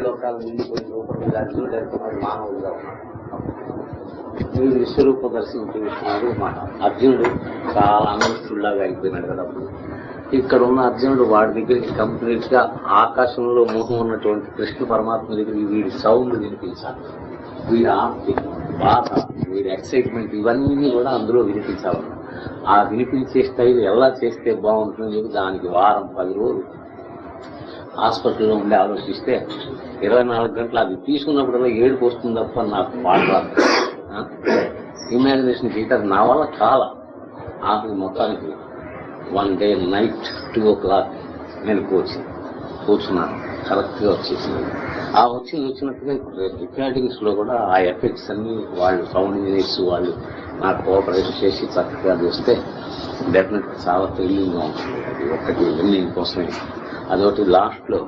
లోకాలు నిండిపోయిన రూపంగా అర్జునుడు మానవుడుగా ఉన్నాడు. వీడు విశ్వరూపం దర్శించుకున్నాడు. అర్జునుడు చాలా అనంతుల్లాగా అయిపోయినాడు కదా. అప్పుడు ఇక్కడ ఉన్న అర్జునుడు వాడి దగ్గరికి కంప్లీట్ గా ఆకాశంలో మోహం ఉన్నటువంటి కృష్ణ పరమాత్మ దగ్గరికి వీడి సౌండ్ వినిపించాలి, వీడి ఆర్తి, బాధ, వీడి ఎక్సైట్మెంట్ ఇవన్నీ కూడా అందులో వినిపించాలన్నమాట. ఆ వినిపించే స్టైల్ ఎలా చేస్తే బాగుంటుందని చెప్పి దానికి వారం 10 రోజులు హాస్పిటల్లో ఉండి ఆలోచిస్తే 24 గంటలు అది తీసుకున్నప్పుడల్లా ఏడుపు వస్తుంది తప్ప నాకు పాట రాదు. ఇమాజినేషన్ చేయటం నా వల్ల చాలా. ఆఖరి మొత్తానికి 1 డే నైట్ 2 o'clock నేను కూర్చున్నాను. కరెక్ట్గా వచ్చేసింది. ఆ వచ్చినట్టుగా రికార్డింగ్స్ లో కూడా ఆ ఎఫెక్ట్స్ అన్ని వాళ్ళు సౌండ్ ఇంజనీర్స్ వాళ్ళు నాకు కోఆపరేషన్ చేసి చక్కగా చేస్తే డెఫినెట్ చాలా థ్రిల్లింగ్ గా ఉంటుంది. అది ఒకటి విన్నింగ్ కోసమే. అదొకటి లాస్ట్ లో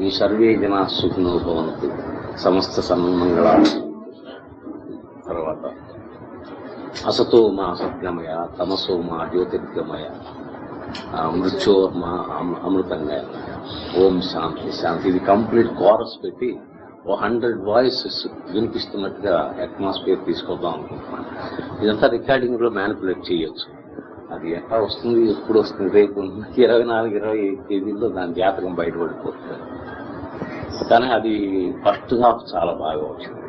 ఈ సర్వే జన సుఖినో భవంతు సమస్త సన్మంగళాలు, తర్వాత అసతో మా సత్యమయ, తమసో మా జ్యోతిర్గమయ, మృత్యోర్మ అమృతంగా, ఓం శాంతి శాంతి. ఇది కంప్లీట్ కోరస్ పెట్టి 100 వాయిసెస్ వినిపిస్తున్నట్టుగా అట్మాస్ఫియర్ తీసుకొద్దాం అనుకుంటున్నాను. ఇదంతా రికార్డింగ్ లో మ్యానిపులేట్ చేయొచ్చు. అది ఎట్లా వస్తుంది, ఎప్పుడు వస్తుంది, రేపు 24-25 తేదీల్లో దాని జాతకం బయటపడిపోతుంది. కానీ అది ఫస్ట్ హాఫ్ చాలా బాగా వచ్చింది.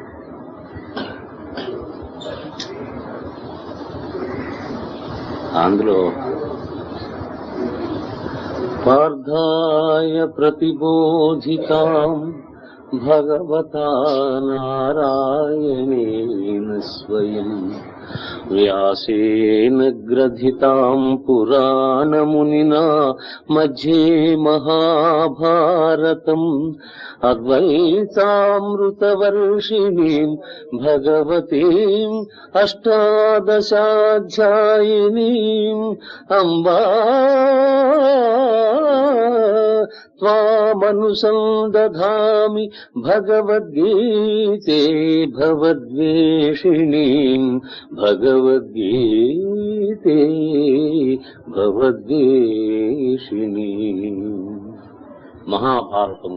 అందులో పార్థాయ ప్రతిబోధితాం భగవతా నారాయణేన స్వయం వ్యాసేన గ్రథితాం పురాణమునినా మధ్యే మహాభారతం అద్వైతామృతవర్షిణీం భగవతీం అష్టాదశాధ్యాయినీం అంబా త్వామనుసందధామి భగవద్గీతే భవద్వేషిణీం భగవద్గీతే భవద్వేషిణీం. మహాభారతం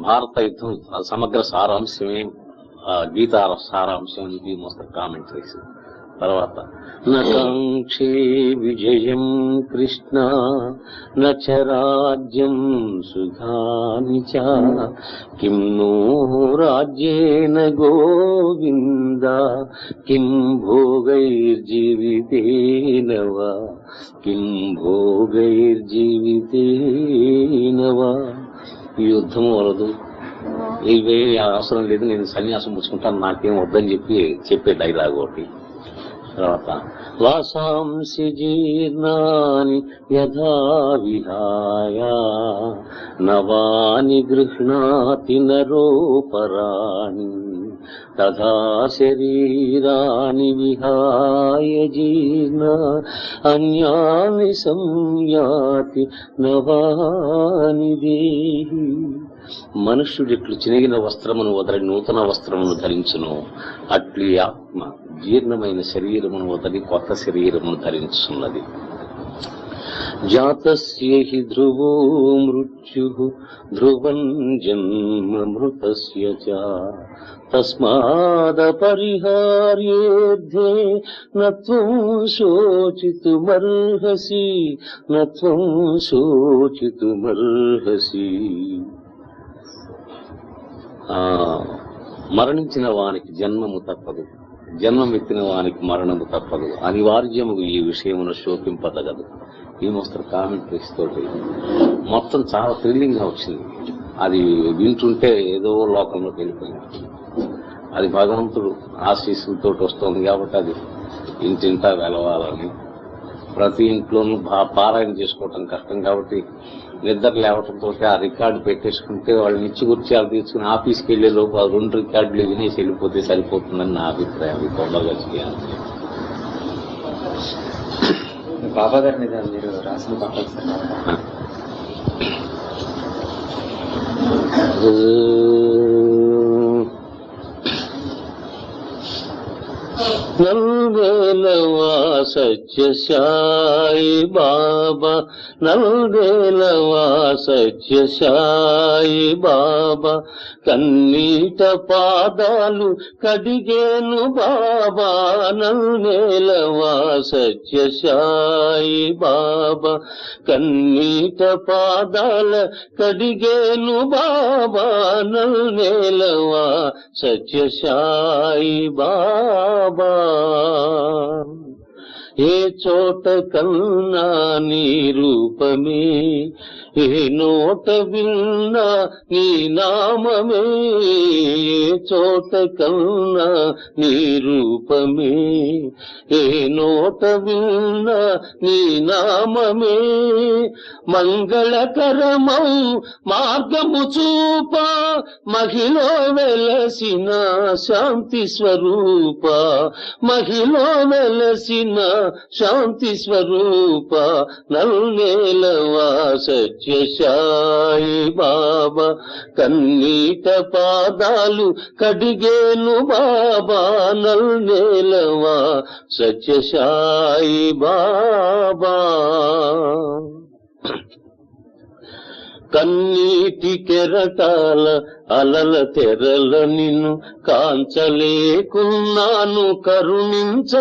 భారత యుద్ధం సమగ్ర సారాంశమే, గీతా సారాంశం. ఇది మొత్తం కామెంటరీస్. తర్వాత నకాంక్షే విజయం కృష్ణ నచ రాజ్యం సుఖాని చ కిం నో రాజ్యేన గోవింద కిం భోగైర్జీవితేన వా కిం భోగైర్జీవితేన వా. ఈ యుద్ధం వలదు, ఇవే అవసరం లేదు, నేను సన్యాసం పుచ్చుకుంటాను, నాకేం వద్దని చెప్పే డైలాగ్ ఒకటి. తర్వాత వాసాంసి జీర్ణాని యథా విహాయ నవాని గృహ్ణాతి నరోపరాణి తథా శరీరాని విహాయ జీర్ణ అన్యాని సంయాతి నవాని దేహి. మనుష్యుడిట్లు చినిగిన వస్త్రమును వదలి నూతన వస్త్రమును ధరించును, అట్లి ఆత్మ జీర్ణమైన శరీరమును వదలి కొత్త శరీరమును ధరించున్నది. జాతస్య హి ధ్రువో మృత్యుః ధ్రువం జన్మ మృతస్య చ తస్మాదపరిహార్యేర్థే నత్వం శోచితుమర్హసి నత్వం శోచితుమర్హసి. మరణించిన వానికి జన్మము తప్పదు, జన్మమెత్తిన వానికి మరణము తప్పదు, అనివార్యము ఈ విషయమును శోకింపదగదు. ఈ మొత్తం కామెంటరీస్ తోటి మొత్తం చాలా థ్రిల్లింగ్ గా వచ్చింది. అది వింటుంటే ఏదో లోకంలోకి వెళ్ళిపోయింది. అది భగవంతుడు ఆశీస్సులతో వస్తుంది కాబట్టి అది ఇంటింటా వెలవాలని. ప్రతి ఇంట్లోనూ పారాయణ చేసుకోవటం కష్టం కాబట్టి నిద్ర లేవటంతో ఆ రికార్డు పెట్టేసుకుంటే వాళ్ళు నిత్యకృత్యాలు తీసుకుని ఆఫీస్కి వెళ్లే లోపు 2 రికార్డులు వినేసి వెళ్ళిపోతే సరిపోతుందని నా అభిప్రాయం. అది తొందరగా చేయాలి. బాబా గారి మీద మీరు రాసిన పాటలు సార్ నల్వేలవా సత్యసాయి బాబా, నల్వేలవా సత్యసాయి బాబా, కన్నీట పాదాలు కడిగేను బాబా, నల్వేలవా సత్యసాయి బాబా, కన్నీట పాదాల కడిగేను బాబా, నల్వేలవా సత్యసాయి బాబా. ఏ చోట కన్నా నీ రూపమే, ఏ నోట విన్నా నీ నామమే, ఏ చోట కన్నా నీ రూపమే, ఏ నోట విన్నా నీ నామమే, మంగళకరమౌ మార్గము చూప, మహిళ వెలసిన శాంతి స్వరూప, మహిళ వెలసిన శాంతి స్వరూప, నల్వేలవా సత్యసాయి బాబా, కన్నీట పాదాలు కడిగేను బాబా, నల్వేలవా సత్యసాయి బాబా. కన్నీటి కెరటాల అలల తెరల నిన్ను కాంచలేకున్నాను, కరుణించమన్నాను,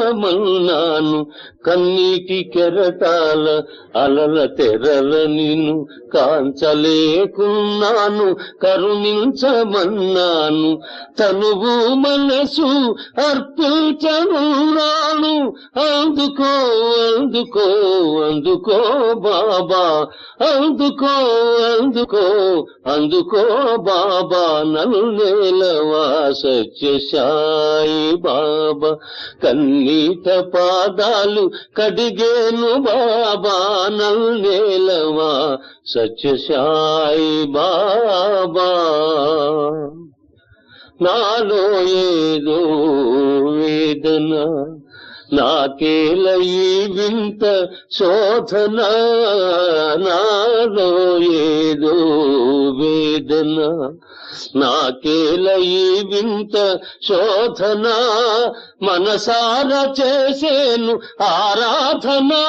కన్నీటి కెరటాల అలల తెరల నిన్ను కాంచలేకున్నాను, కరుణించమన్నాను, తనువు మనసు అర్పించనున్నాను, అందుకో అందుకో అందుకో బాబా, అందుకో అందుకో అందుకో బాబా, నల్వేలవా సత్యసాయి బాబా, కన్నీట పాదాలు కడిగేను బాబా, నల్వేలవా సత్యసాయి బాబా. నాలో ఏదో వేదన, నాకేల ఈ వింత శోధన, నాలో ఏదో వేదన, నాకేల ఈ వింత శోధన, మనసారా చేసేను ఆరాధనా,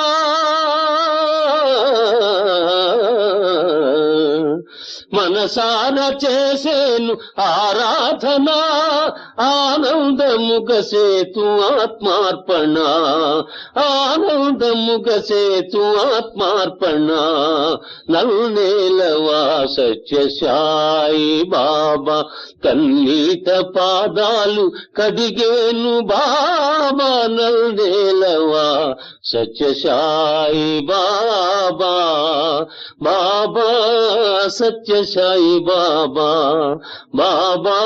మనసారా చేసేను ఆరాధన, ఆనందముగ సేతు ఆత్మార్పణ, ఆనందముగ సేతు ఆత్మార్పణ, నల్వేలవా సత్యసాయి బాబా, కన్నీట పాదాలు కడిగేను బాబా, నల్వేలవా సత్యసాయి బాబా. బాబా సత్యసాయి బాబా, బాబా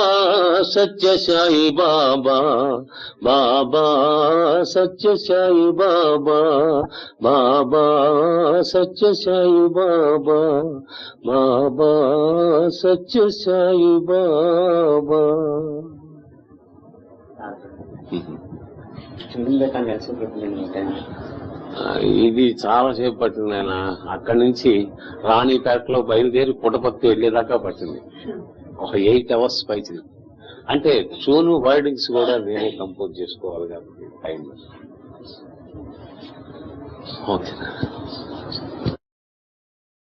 సత్యసాయి బాబా, బాబా సత్యసాయి బాబా, బాబా సత్యసాయి బాబా, బాబా సత్యసాయి బాబా. ఇది చాలా సేపు పట్టింది ఆయన. అక్కడి నుంచి రాణిపేటలో బయలుదేరి పుట్టపర్తి వెళ్లేదాకా పట్టింది. ఒక 8 hours పైచింది. అంటే ట్యూన్ వర్డింగ్స్ కూడా నేనే కంపోజ్ చేసుకోవాలి కాబట్టి టైం. ఓకే.